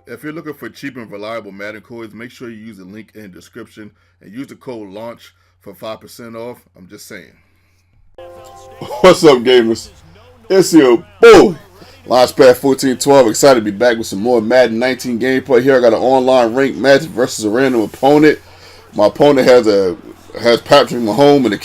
If you're looking for cheap and reliable Madden coins, make sure you use the link in the description and use the code LAUNCH for 5% off. I'm just saying. What's up, gamers? It's your boy, Launchpad 1412. Excited to be back with some more Madden 19 gameplay. Here I got an online ranked match versus a random opponent. My opponent has Patrick Mahomes and the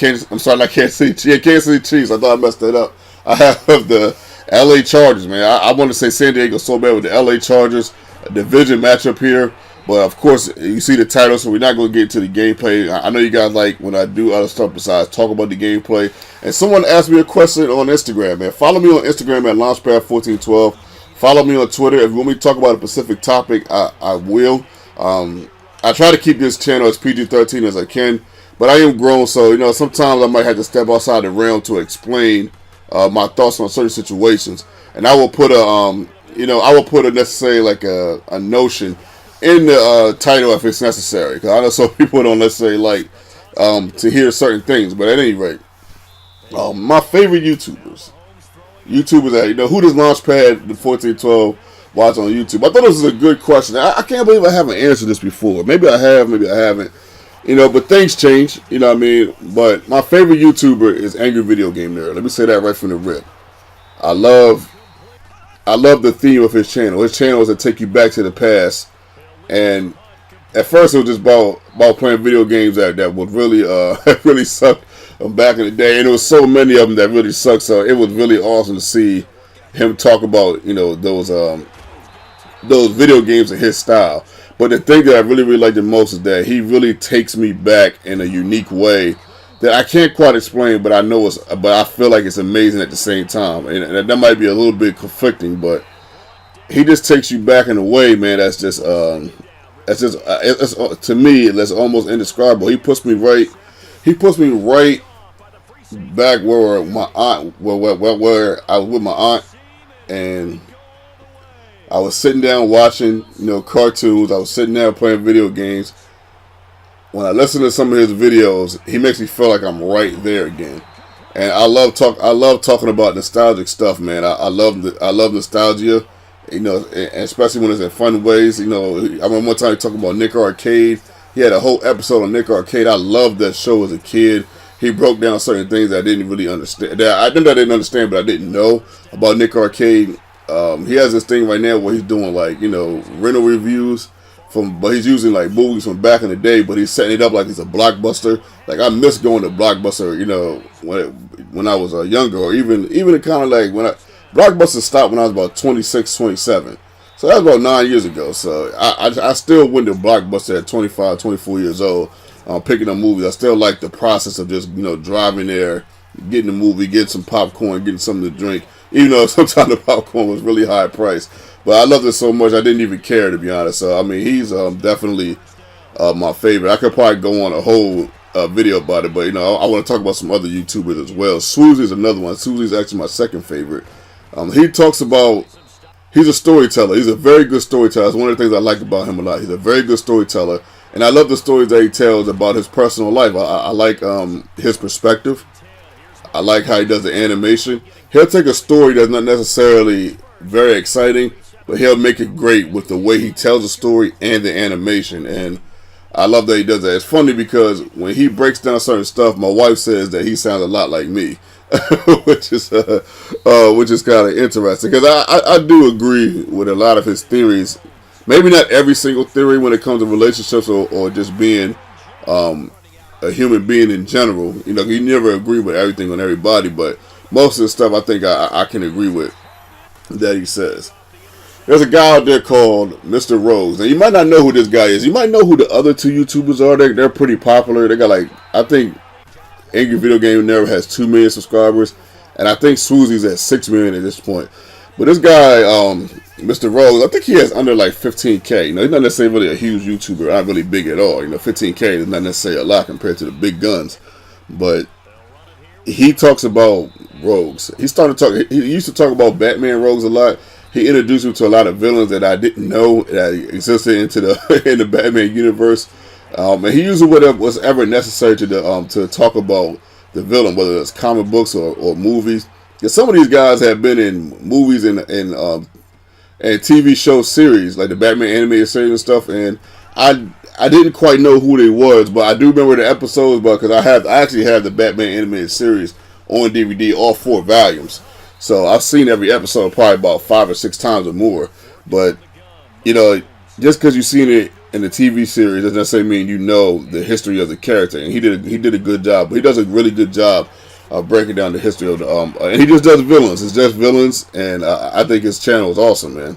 Kansas City Chiefs. I thought I messed that up. I have the LA Chargers, man. I want to say San Diego so bad with the LA Chargers. A division matchup here. But of course, you see the title, so we're not going to get into the gameplay. I know you guys like when I do other stuff besides talk about the gameplay. And someone asked me a question on Instagram, man. Follow me on Instagram at Launchpad1412. Follow me on Twitter. If you want me to talk about a specific topic, I will. I try to keep this channel as PG-13 as I can. But I am grown, so sometimes I might have to step outside the realm to explain my thoughts on certain situations. And I will put a necessarily like a notion in the title if it's necessary, because I know some people don't necessarily like to hear certain things. But at any rate, my favorite YouTubers that who does Launchpad the 1412 watch on YouTube? I thought this was a good question. I can't believe I haven't answered this before. Maybe I have, maybe I haven't. But things change. You know what I mean? But my favorite YouTuber is Angry Video Game Nerd. Let me say that right from the rip. I love the theme of his channel. His channel is to take you back to the past. And at first it was just about playing video games that would really really suck back in the day, and there was so many of them that really sucked. So it was really awesome to see him talk about those video games in his style. But the thing that I really like the most is that he really takes me back in a unique way that I can't quite explain, but I feel like it's amazing at the same time, and that might be a little bit conflicting, but he just takes you back in a way, man. That's just to me, that's almost indescribable. He puts me right back where my aunt, where I was with my aunt, and I was sitting down watching, cartoons. I was sitting there playing video games. When I listen to some of his videos, he makes me feel like I'm right there again. And I love talking about nostalgic stuff, man. I love nostalgia. Especially when it's in fun ways. I remember one time talking about Nick Arcade. He had a whole episode on Nick Arcade. I loved that show as a kid. He broke down certain things I didn't really understand. I didn't understand, but I didn't know about Nick Arcade. He has this thing right now where he's doing rental reviews but he's using like movies from back in the day, but he's setting it up like it's a Blockbuster. Like I miss going to Blockbuster, when I was younger, or even kind of like when Blockbuster stopped when I was about 26, 27. So that was about 9 years ago. So I still went to Blockbuster at 25, 24 years old, picking up movies. I still like the process of just, driving there, getting the movie, getting some popcorn, getting something to drink. Even though sometimes the popcorn was really high priced. But I loved it so much I didn't even care, to be honest. So, I mean, he's definitely my favorite. I could probably go on a whole video about it, but, I want to talk about some other YouTubers as well. Swoozy's another one. Swoozy's actually my second favorite. He talks about, he's a storyteller. He's a very good storyteller. That's one of the things I like about him a lot. He's a very good storyteller. And I love the stories that he tells about his personal life. I like his perspective. I like how he does the animation. He'll take a story that's not necessarily very exciting, but he'll make it great with the way he tells the story and the animation. And I love that he does that. It's funny because when he breaks down certain stuff, my wife says that he sounds a lot like me. which is kind of interesting, because I do agree with a lot of his theories. Maybe not every single theory when it comes to relationships or just being a human being in general. You never agree with everything on everybody, but most of the stuff I think I can agree with that he says. There's a guy out there called Mr. Rose. Now you might not know who this guy is. You might know who the other two YouTubers are. They're pretty popular. They got I think Angry Video Game Nerd has 2 million subscribers, and I think Swoozy's at 6 million at this point. But this guy, Mr. Rose, I think he has under 15K. He's not necessarily really a huge YouTuber, not really big at all. 15K is not necessarily a lot compared to the big guns. But he talks about rogues. He used to talk about Batman rogues a lot. He introduced me to a lot of villains that I didn't know that existed in the Batman universe. And he used whatever was ever necessary to talk about the villain, whether it's comic books or movies. Because some of these guys have been in movies and and TV show series like the Batman animated series and stuff. And I didn't quite know who they was, but I do remember the episodes, but because I actually have the Batman animated series on DVD, all 4 volumes. So I've seen every episode probably about 5 or 6 times or more. But just because you've seen it in the TV series doesn't necessarily mean you know the history of the character. And he did a good job. But he does a really good job of breaking down the history of the and he just does villains. It's just villains, and I think his channel is awesome, man.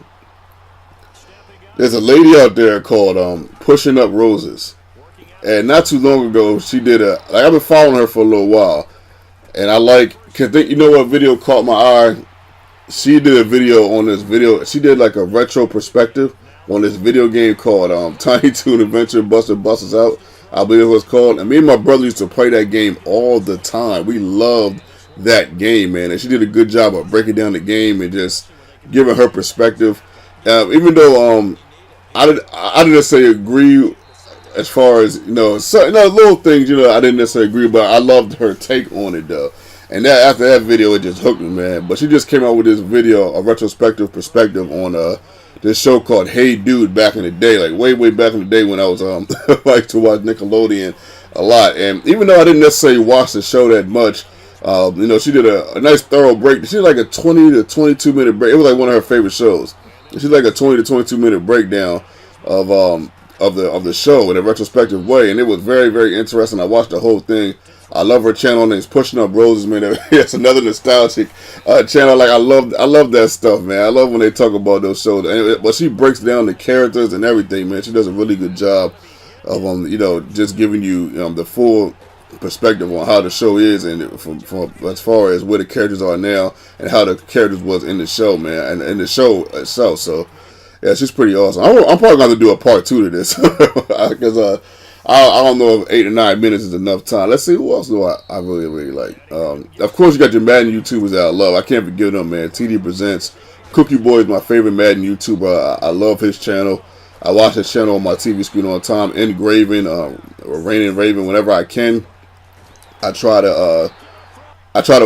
There's a lady out there called Pushing Up Roses, and not too long ago she did I've been following her for a little while, and you know what video caught my eye? She did a video on this video. She did like a retro perspective on this video game called Tiny Toon Adventure Buster Busters Out, I believe it was called. And me and my brother used to play that game all the time. We loved that game, man. And she did a good job of breaking down the game and just giving her perspective. Even though I didn't necessarily agree as far as little things I didn't necessarily agree, but I loved her take on it though. And after that video, it just hooked me, man. But she just came out with this video, a retrospective perspective on this show called Hey Dude back in the day, like way back in the day when I was like to watch Nickelodeon a lot. And even though I didn't necessarily watch the show that much, she did a nice thorough break. She did like a 20 to 22 minute break. It was like one of her favorite shows. She did like a 20 to 22 minute breakdown of the show in a retrospective way, and it was very, very interesting. I watched the whole thing. I love her channel, and it's Pushing Up Roses, man. It's another nostalgic channel. Like I love that stuff, man. I love when they talk about those shows. But she breaks down the characters and everything, man. She does a really good job of just giving you the full perspective on how the show is, and from as far as where the characters are now and how the characters was in the show, man, and the show itself. So yeah, she's pretty awesome. I'm probably going to do a part 2 to this because I don't know if 8 or 9 minutes is enough time. Let's see, who else do I really, really like. Of course, you got your Madden YouTubers that I love. I can't forget them, man. TD Presents. Cookie Boy is my favorite Madden YouTuber. I love his channel. I watch his channel on my TV screen all the time. Engraven, or Rain and Raven, whenever I can. I try to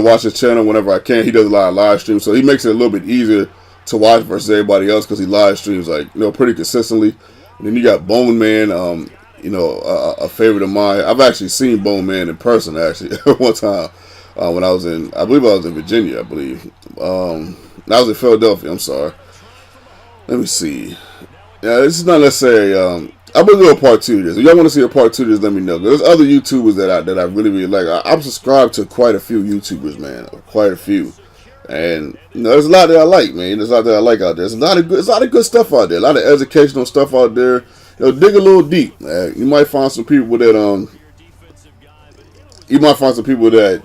watch his channel whenever I can. He does a lot of live streams, so he makes it a little bit easier to watch versus everybody else because he live streams pretty consistently. And then you got Bone Man, a favorite of mine. I've actually seen Bone Man in person actually one time when I believe I was in Virginia. I believe I was in Philadelphia. I'm sorry. Let me see. Yeah, this is not necessarily. I'm gonna do a part 2 of this. If y'all want to see a part 2 of this, let me know. There's other YouTubers that I really, really like. I'm subscribed to quite a few YouTubers, man. Quite a few. And there's a lot that I like, man. There's a lot that I like out there. There's a lot of good stuff out there. A lot of educational stuff out there. Dig a little deep. You might find some people that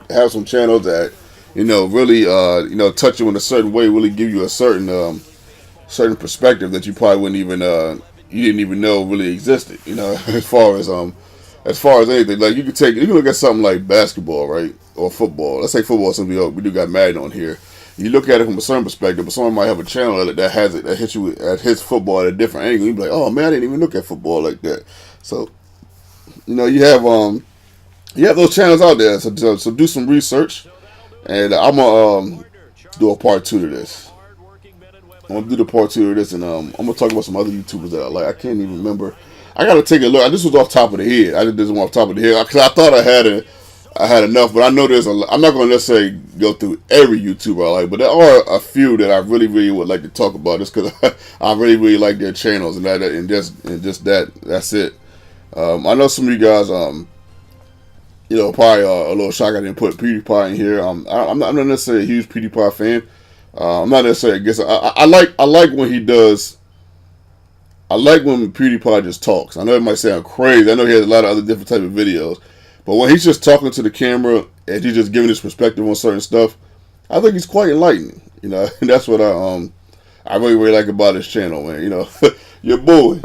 have some channels that really touch you in a certain way. Really give you a certain perspective that you probably wouldn't even you didn't even know really existed. As far as anything, like you can look at something like basketball, right, or football. Let's say football. We do got Madden on here. You look at it from a certain perspective, but someone might have a channel that has it, that hits you at his football at a different angle. You'd be like, oh man, I didn't even look at football like that. So, you have those channels out there. So do some research, and I'm gonna do a part 2 to this. I'm gonna do the part 2 of this, and I'm gonna talk about some other YouTubers that I like. I can't even remember. I gotta take a look. This was off top of the head. I did this one off top of the head because I thought I had enough, but I know I'm not going to necessarily go through every YouTuber I like, but there are a few that I really, really would like to talk about just because I really, really like their channels and just that's it. I know some of you guys, probably a little shocked I didn't put PewDiePie in here. I'm not necessarily a huge PewDiePie fan. I'm not necessarily against it. I like when he does. I like when PewDiePie just talks. I know it might sound crazy. I know he has a lot of other different type of videos. But when he's just talking to the camera and he's just giving his perspective on certain stuff, I think he's quite enlightening. And that's what I really, really like about his channel, man. Your boy.